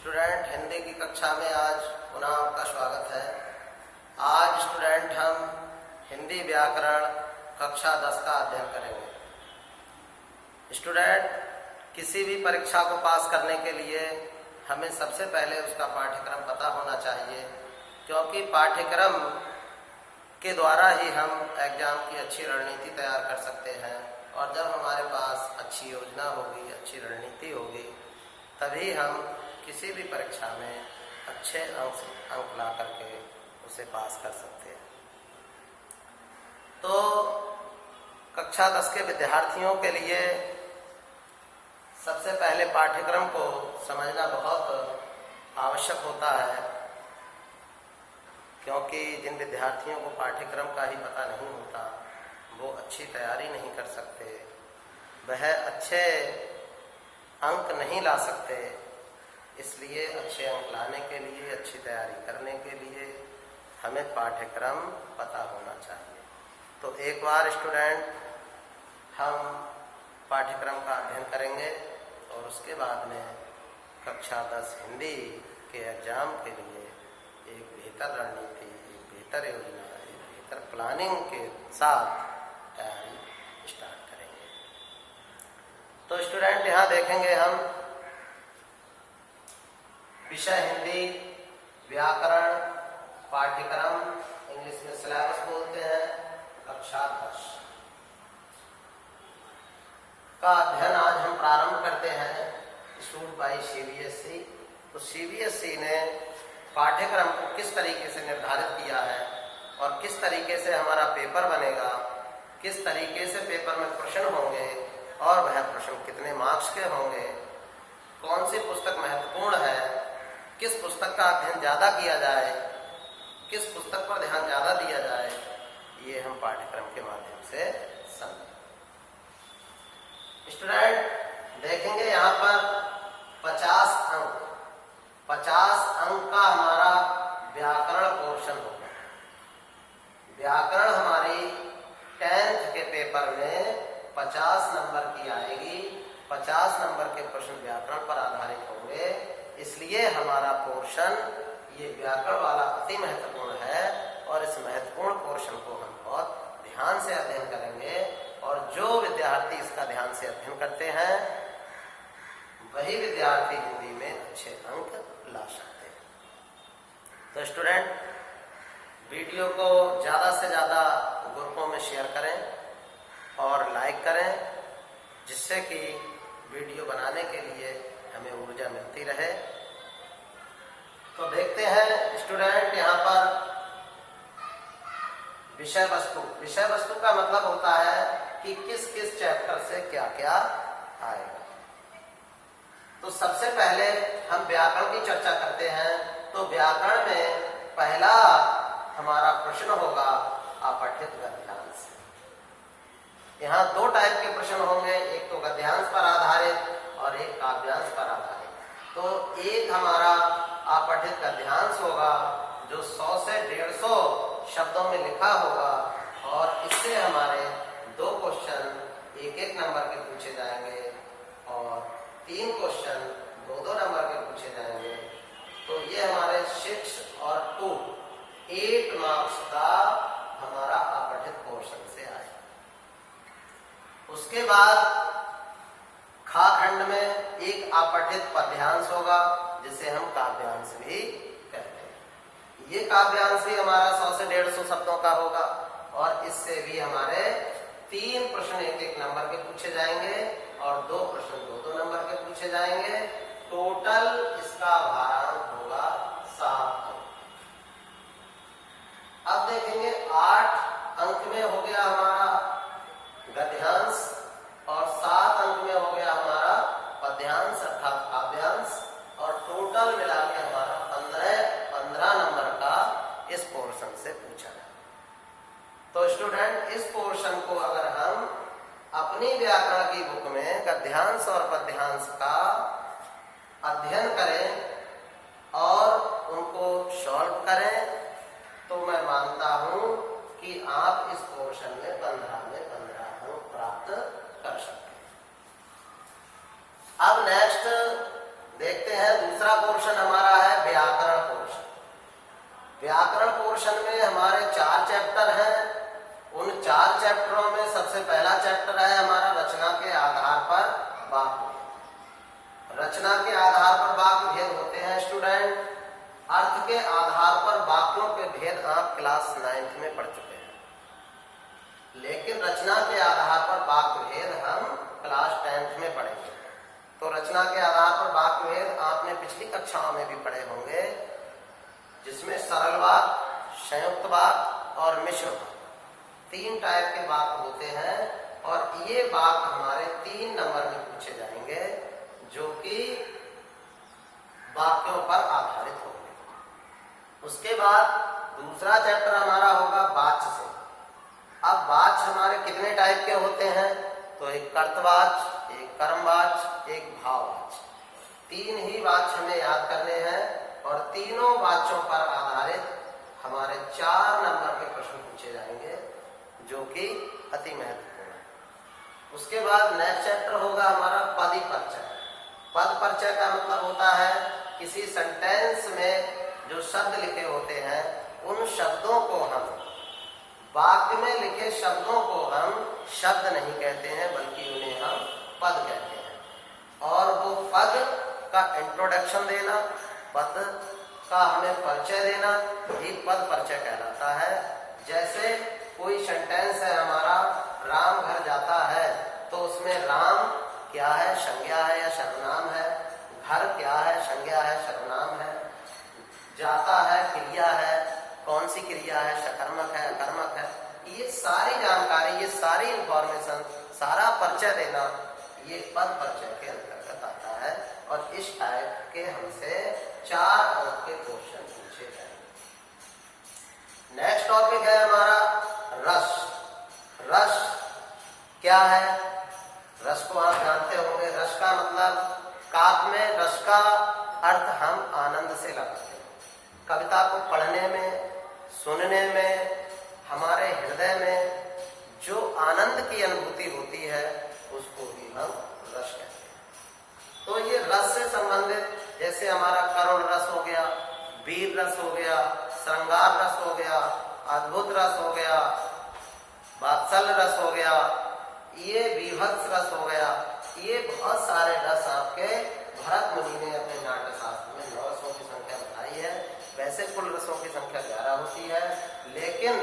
Student, Hindi की कक्षा में आज पुनः आपका स्वागत है। आज स्टूडेंट हम हिंदी व्याकरण कक्षा 10 का अध्ययन करेंगे। स्टूडेंट, किसी भी परीक्षा को पास करने के लिए हमें सबसे पहले उसका पाठ्यक्रम पता होना चाहिए, क्योंकि पाठ्यक्रम के द्वारा ही हम एग्जाम की अच्छी रणनीति तैयार कर सकते हैं। और जब हमारे पास अच्छी योजना होगी, अच्छी रणनीति होगी, तभी हम किसी भी परीक्षा में अच्छे अंक ला करके उसे पास कर सकते हैं। तो कक्षा 10 के विद्यार्थियों के लिए सबसे पहले पाठ्यक्रम को समझना बहुत आवश्यक होता है, क्योंकि जिन विद्यार्थियों को पाठ्यक्रम का ही पता नहीं होता वो अच्छी तैयारी नहीं कर सकते, वह अच्छे अंक नहीं ला सकते। इसलिए अच्छे अंक लाने के लिए, अच्छी तैयारी करने के लिए हमें पाठ्यक्रम पता होना चाहिए। तो एक बार स्टूडेंट हम पाठ्यक्रम का अध्ययन करेंगे और उसके बाद में कक्षा 10 हिंदी के एग्जाम के लिए एक बेहतर रणनीति, एक बेहतर योजना, एक बेहतर प्लानिंग के साथ तैयारी स्टार्ट करेंगे। तो स्टूडेंट, यहाँ देखेंगे हम विषय हिंदी व्याकरण पाठ्यक्रम, इंग्लिश में सिलेबस बोलते हैं, कक्षा 10 का अध्ययन आज हम प्रारंभ करते हैं इशूड बाय सीबीएसई। तो सीबीएसई ने पाठ्यक्रम को किस तरीके से निर्धारित किया है और किस तरीके से हमारा पेपर बनेगा, किस तरीके से पेपर में प्रश्न होंगे और वह प्रश्न कितने मार्क्स के होंगे, कौन सी पुस्तक महत्वपूर्ण है, किस पुस्तक का अध्ययन ज़्यादा किया जाए, किस पुस्तक पर ध्यान ज़्यादा दिया जाए, ये हम पाठ्यक्रम के माध्यम से समझें। स्टूडेंट, देखेंगे यहाँ पर 50 अंक का हमारा व्याकरण पोर्शन होगा। व्याकरण हमारी 10th के पेपर में 50 नंबर की आएगी। 50 नंबर के प्रश्न व्याकरण पर आधारित होंगे। इसलिए हमारा पोर्शन ये व्याकरण वाला अति महत्वपूर्ण है और इस महत्वपूर्ण पोर्शन को हम बहुत ध्यान से अध्ययन करेंगे। और जो विद्यार्थी इसका ध्यान से अध्ययन करते हैं वही विद्यार्थी हिंदी में अच्छे अंक ला सकते हैं। तो स्टूडेंट, वीडियो को ज़्यादा से ज़्यादा ग्रुपों में शेयर करें और लाइक करें, जिससे कि वीडियो बनाने के लिए हमें ऊर्जा मिलती रहे। तो देखते हैं स्टूडेंट, यहाँ पर विषय वस्तु का मतलब होता है कि किस किस चैप्टर से क्या क्या आएगा। तो सबसे पहले हम व्याकरण की चर्चा करते हैं। तो व्याकरण में पहला हमारा प्रश्न होगा अपठित गद्यांश। यहाँ 2 टाइप के प्रश्न होंगे, एक तो गद्यांश पर आधारित और एक काव्यांश पर आधारित। तो एक हमारा अपठित गद्यांश होगा जो 100 से 150 शब्दों में लिखा होगा और इससे हमारे 2 क्वेश्चन 1-1 नंबर के पूछे जाएंगे और 3 क्वेश्चन 2-2 नंबर के पूछे जाएंगे। तो ये हमारे 6 और 2 8 मार्क्स का हमारा अपठित पोर्शन से आए। उसके बाद खा खंड में एक अपठित पद्यांश होगा जिसे हम काव्यांश भी कहते हैं। ये काव्यांश भी हमारा 100 से 150 शब्दों का होगा और इससे भी हमारे 3 प्रश्न 1-1 नंबर के पूछे जाएंगे और 2 प्रश्न 2-2 नंबर के पूछे जाएंगे। टोटल इसका भारांक होगा 7 अंक। अब देखेंगे 8 अंक में हो गया हमारा गद्यांश और 7 अंक में हो गया हमारा पद्यांश अर्थात काव्यांश और टोटल मिला के हमारा 15 नंबर का इस पोर्शन से पूछा है। तो स्टूडेंट, इस पोर्शन को अगर हम अपनी व्याकरण की बुक में गद्यांश और पद्यांश का अध्ययन करें और उनको सॉल्व करें तो मैं मानता हूं कि आप इस पोर्शन में 15 में 15 अंक प्राप्त कर सकते हैं। अब नेक्स्ट देखते हैं दूसरा पोर्शन इन 4 चैप्टरों में सबसे पहला चैप्टर है हमारा रचना के आधार पर वाक्य। रचना के आधार पर वाक्य भेद होते हैं स्टूडेंट। अर्थ के आधार पर वाक्यों के भेद आप क्लास 9th में पढ़ चुके हैं, लेकिन रचना के आधार पर वाक्य भेद हम क्लास 10th में पढ़ेंगे। तो रचना के आधार पर वाक्य भेद आपने पिछली कक्षाओं में भी पढ़े होंगे, जिसमें सरल वाक्य, संयुक्त वाक्य और मिश्र वाक्य 3 टाइप के वाक्य होते हैं, और ये वाक्य हमारे 3 नंबर में पूछे जाएंगे, जो कि वाक्यों पर आधारित होंगे। उसके बाद दूसरा चैप्टर हमारा होगा वाच्य से। अब वाच्य हमारे कितने टाइप के होते हैं? तो एक कर्तवाच्य, एक कर्मवाच्य, एक भाववाच्य। 3 ही वाच्य हमें याद करने हैं, और तीनों वाच्यों पर आधारित हमारे 4 नंबर के प्रश्न पूछे जाएंगे, जो कि अति महत्वपूर्ण है। उसके बाद नेक्स्ट चैप्टर होगा हमारा पदी परिचय। पद परिचय का मतलब होता है किसी सेंटेंस में जो शब्द लिखे होते हैं, उन शब्दों को हम, वाक्य में लिखे शब्दों को हम शब्द नहीं कहते हैं, बल्कि उन्हें हम पद कहते हैं। और वो पद का इंट्रोडक्शन देना, पद का हमें परिचय देना, ये पद परिचय कहलाता है। जैसे कोई सेंटेंस है हमारा, राम घर जाता है, तो उसमें राम क्या है, संज्ञा है या सर्वनाम है? घर क्या है, संज्ञा है, सर्वनाम है? जाता है क्रिया है, कौन सी क्रिया है, सकर्मक है, अकर्मक है? ये सारी जानकारी, ये सारी इंफॉर्मेशन, सारा परिचय देना, ये पद परिचय के अंतर्गत आता है। और इस टाइप के हमसे 4 अंक के क्वेश्चन पूछे जाएंगे। नेक्स्ट टॉपिक है हमारा रस। रस क्या है? रस को आप जानते होंगे। रस का मतलब, काव्य में रस का अर्थ हम आनंद से लगाते हैं। कविता को पढ़ने में, सुनने में, हमारे हृदय में जो आनंद की अनुभूति होती है, उसको भी हम रस कहते हैं। तो ये रस से संबंधित, जैसे हमारा करुण रस हो गया, वीर रस हो गया, श्रृंगार रस हो गया, अद्भुत रस हो गया, वात्सल्य रस हो गया, ये विभत्स रस हो गया, ये बहुत सारे रस आपके भरत मुनि ने अपने नाट्य शास्त्र में 9 रसों की संख्या बताई है। वैसे कुल रसों की संख्या 11 होती है, लेकिन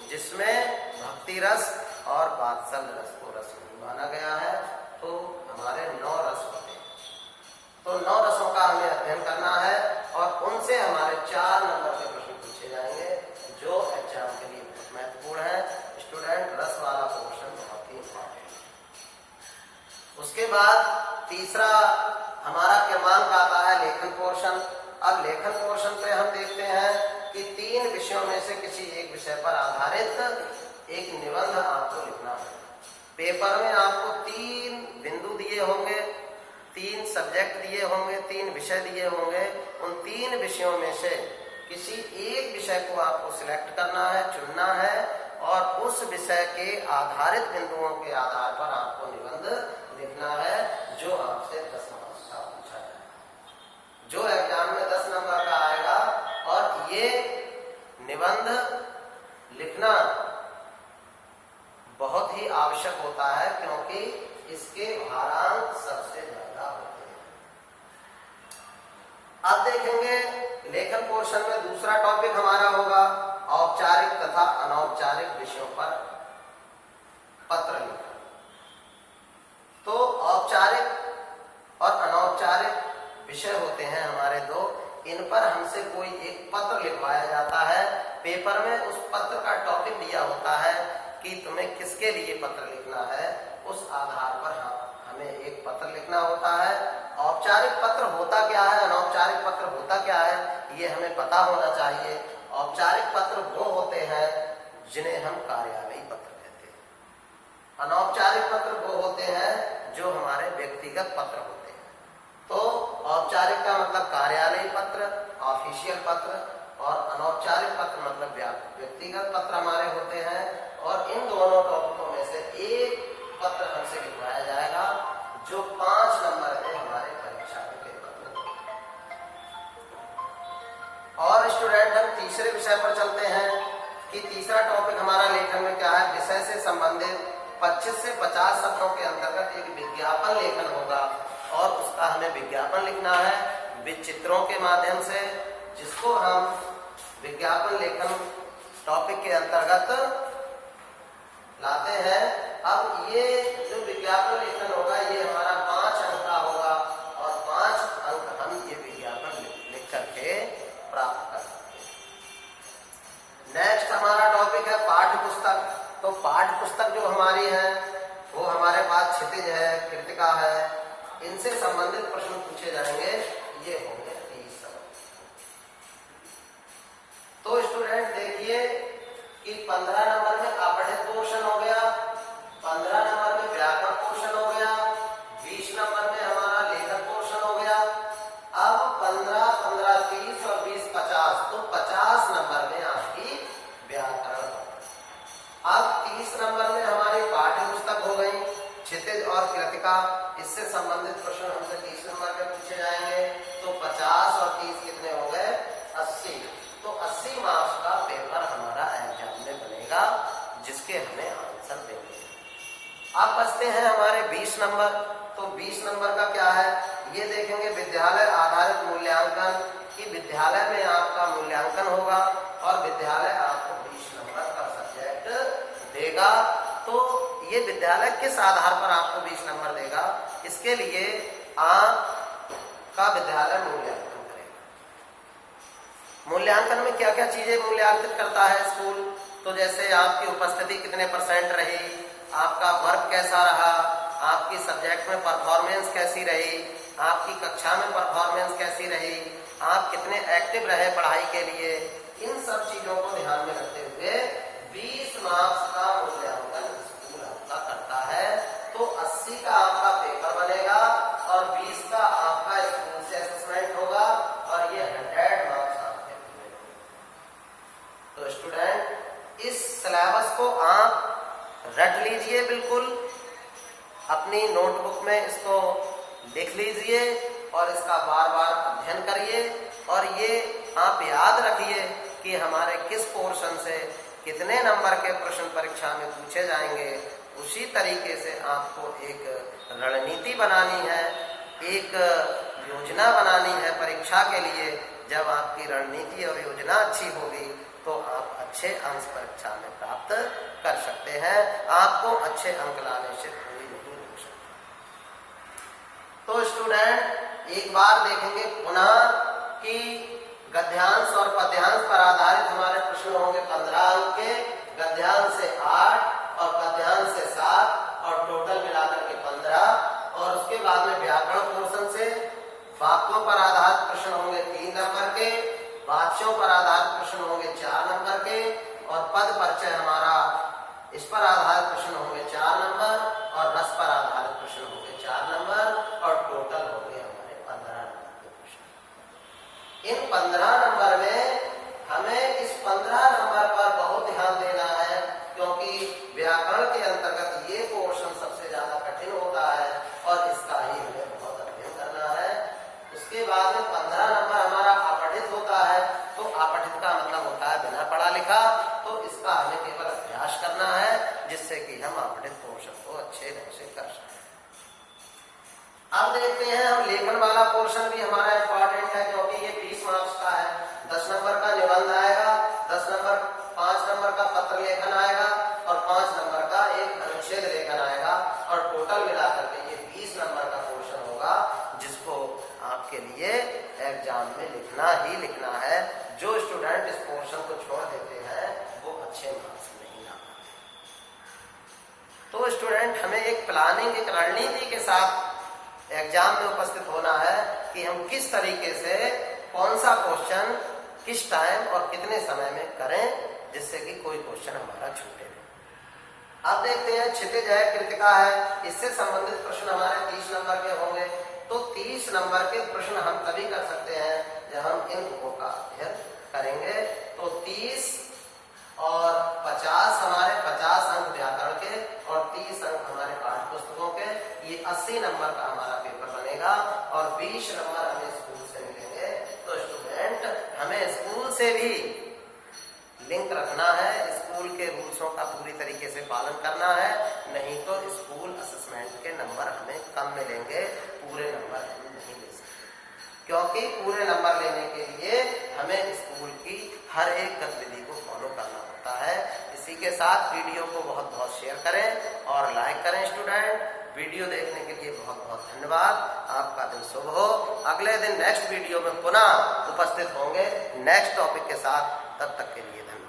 जिसमें भक्ति रस और वात्सल्य रस को रस नहीं माना गया है, तो हमारे 9 रस होते हैं। तो 9 रसों का हमें अध्ययन करना है, और उनसे हमारे 4 नंबर के प्रश्न पूछे जाएंगे, जो एग्जाम के लिए बहुत महत्वपूर्ण है। स्टूडेंट, रस वाला पोर्शन बहुत ही इंपॉर्टेंट है। उसके बाद तीसरा हमारा क्रमांक आता है लेखन पोर्शन। अब लेखन पोर्शन पे हम देखते हैं कि 3 विषयों में से किसी एक विषय पर आधारित एक निबंध आपको लिखना है। पेपर में आपको 3 बिंदु दिए होंगे, 3 सब्जेक्ट दिए होंगे, 3 विषय दिए होंगे। उन 3 विषयों में से किसी एक विषय को आपको सिलेक्ट करना है, चुनना है, और उस विषय के आधारित बिंदुओं के आधार पर आपको निबंध लिखना है, जो आपसे 10 नंबर का पूछा जाए, जो एग्जाम में 10 नंबर का आएगा। और ये निबंध लिखना बहुत ही आवश्यक होता है, क्योंकि इसके भारांक सबसे ज्यादा होते हैं। अब देखेंगे लेखन पोर्शन में दूसरा टॉपिक हमारा होगा औपचारिक तथा अनौपचारिक विषयों पर पत्र लिखना। तो औपचारिक और अनौपचारिक विषय होते हैं हमारे 2। इन पर हमसे कोई एक पत्र लिखवाया जाता है। पेपर में उस पत्र का टॉपिक दिया होता है कि तुम्हें किसके लिए पत्र लिखना है। उस आधार पर हमें एक पत्र लिखना होता है। औपचारिक पत्र होता क्या है, अनौपचारिक पत्र होता क्या है, ये हमें पता होना चाहिए। औपचारिक पत्र वो होते हैं जिन्हें हम कार्यालयी पत्र कहते हैं। अनौपचारिक पत्र वो होते हैं जो हमारे व्यक्तिगत पत्र होते हैं। तो औपचारिक का मतलब कार्यालयी पत्र, ऑफिशियल पत्र, और अनौपचारिक पत्र मतलब व्यक्तिगत पत्र हमारे होते हैं। और इन दोनों टॉपिकों में से एक पत्र हमसे लिखवाया जाएगा, जो 5 नंबर है हमारे परीक्षा के पत्र। और स्टूडेंट, हम तीसरे विषय पर चलते हैं कि तीसरा टॉपिक हमारा लेखन में क्या है, विषय से संबंधित 25 से 50 शब्दों के अंतर्गत एक विज्ञापन लेखन होगा और उसका हमें विज्ञापन लिखना है चित्रों के माध्यम से, जिसको हम विज्ञापन लेखन टॉपिक के अंतर्गत लाते हैं। अब ये जो विज्ञापन लेखन होगा ये हमारा 5 अंक का होगा और 5 अंक हम ये विज्ञापन लिख करके प्राप्त कर सकते हैं। नेक्स्ट हमारा टॉपिक है पाठ्य पुस्तक। तो पाठ्य पुस्तक जो हमारी है वो हमारे पास क्षितिज है, कृतिका है, इनसे संबंधित प्रश्न पूछे जाएंगे। ये होंगे 30 सवाल। तो स्टूडेंट देखिए कि 15 नंबर में अपठित पोर्शन हो गया, 15 नंबर में व्याकरण पोर्शन हो गया, 20 नंबर में हमारा लेखन पोर्शन हो गया। अब 15, 15, 30 और 20, 50, तो 50 नंबर में आपकी व्याकरण हो गया। अब 30 नंबर में हमारी पाठ्य पुस्तक हो गई, क्षितिज और कृतिका, इससे संबंधित प्रश्न हमसे 30 नंबर के पूछे जाएंगे। तो 50 और 30 कितने हो गए? 80। तो 80 मार्क्स का पेपर हमारा एग्जाम में बनेगा, जिसके हमें आंसर देंगे। अब बचते हैं हमारे 20 नंबर। तो 20 नंबर का क्या है ये देखेंगे। विद्यालय आधारित मूल्यांकन, कि विद्यालय में आपका मूल्यांकन होगा और विद्यालय आपको 20 नंबर का सब्जेक्ट देगा। तो ये विद्यालय किस आधार पर आपको 20 नंबर देगा, इसके लिए आपका विद्यालय मूल्यांकन करेगा। मूल्यांकन में क्या क्या चीजें मूल्यांकित करता है स्कूल, तो जैसे आपकी उपस्थिति कितने % रही, आपका वर्क कैसा रहा, आपकी सब्जेक्ट में परफॉर्मेंस कैसी रही, आपकी कक्षा में परफॉर्मेंस कैसी रही, आप कितने एक्टिव रहे पढ़ाई के लिए, इन सब चीजों को ध्यान में रखते हुए 20 मार्क्स का मूल्यांकन स्कूल आपका करता है। तो 80 का आपका पेपर बनेगा और 20 का आपका स्कूल से असेसमेंट होगा और ये 100 मार्क्स आपके पूरे होंगे। तो स्टूडेंट इस सिलेबस को आप रट लीजिए, बिल्कुल अपनी नोटबुक में इसको लिख लीजिए और इसका बार बार अध्ययन करिए। और ये आप याद रखिए कि हमारे किस पोर्शन से कितने नंबर के प्रश्न परीक्षा में पूछे जाएंगे। उसी तरीके से आपको एक रणनीति बनानी है, एक योजना बनानी है परीक्षा के लिए। जब आपकी रणनीति और योजना अच्छी होगी तो आप अच्छे अंक परीक्षा में प्राप्त कर सकते हैं। आपको अच्छे अंक लाने से कोई नहीं रोक सकता। तो स्टूडेंट एक बार देखेंगे पुनः कि गद्यांश और पद्यांश पर आधारित हमारे प्रश्न होंगे 15 अंक के, गद्यांश से 8 और पद्यांश से 7 और टोटल मिलाकर के 15। और उसके बाद में व्याकरण पोर्शन से वाक्यों पर आधारित प्रश्न होंगे 3 नंबर के, वाच्यों पर आधारित प्रश्न होंगे 4 नंबर के और पद परिचय हमारा इस पर आधारित प्रश्न होंगे 4 नंबर और रस पर आधारित प्रश्न होंगे 4 नंबर और टोटल होंगे हमारे 15 नंबर के प्रश्न। इन 15 नंबर में हमें इस 15 नंबर पर बहुत ध्यान देना है, क्योंकि व्याकरण के अंतर्गत ये पोर्शन सबसे ज्यादा कठिन होता है और इसका ही हमें बहुत अध्ययन करना है। उसके बाद में 15 नंबर हमारा अपठित होता है। तो अपठित का मतलब होता है बिना पढ़ा लिखा। तो इसका हमें केवल अभ्यास करना है, जिससे कि हम अपठित पोर्शन को अच्छे ढंग से कर सकें। अब देखते हैं हम लेखन वाला पोर्शन भी हमारा इंपॉर्टेंट है, क्योंकि ये 20 मार्क्स का है। 10 नंबर का निबंध आएगा, 10 नंबर 5 नंबर का पत्र लेखन आएगा और 5 नंबर का एक अनुच्छेद लेखन आएगा और टोटल मिलाकर के ये 20 नंबर का पोर्शन होगा, जिसको आपके लिए एग्जाम में लिखना ही लिखना है। जो स्टूडेंट इस पोर्शन को छोड़ देते हैं वो अच्छे मार्क्स नहीं ला पाते। तो स्टूडेंट हमें एक प्लानिंग, एक रणनीति के साथ एग्जाम में उपस्थित होना है कि हम किस तरीके से कौन सा क्वेश्चन किस टाइम और कितने समय में करें, जिससे कि कोई क्वेश्चन हमारा छूटे नहीं। अब देखते हैं क्षितिज है, कृतिका है, इससे संबंधित प्रश्न हमारे 30 नंबर के होंगे। तो 30 नंबर के प्रश्न हम तभी कर सकते हैं जब हम इन बुकों का अध्ययन करेंगे। तो 30 और 50 हमारे 50 अंक व्याकरण के और 30 अंक हमारे पाठ्य पुस्तकों के, ये 80 नंबर का हमारा पेपर बनेगा और 20 नंबर हमें स्कूल से मिलेंगे। तो स्टूडेंट हमें स्कूल से भी लिंक रखना है, स्कूल के रूल्सों का पूरी तरीके से पालन करना है, नहीं तो स्कूल असेसमेंट के नंबर हमें कम मिलेंगे, पूरे नंबर हम नहीं ले सकते। क्योंकि पूरे नंबर लेने के लिए हमें स्कूल की हर एक गतिविधि को फॉलो करना होता है। इसी के साथ वीडियो को बहुत बहुत शेयर करें और लाइक करें स्टूडेंट। वीडियो देखने के लिए बहुत बहुत धन्यवाद। आपका दिन शुभ हो। अगले दिन नेक्स्ट वीडियो में पुनः उपस्थित होंगे नेक्स्ट टॉपिक के साथ। तब तक के लिए धन्यवाद।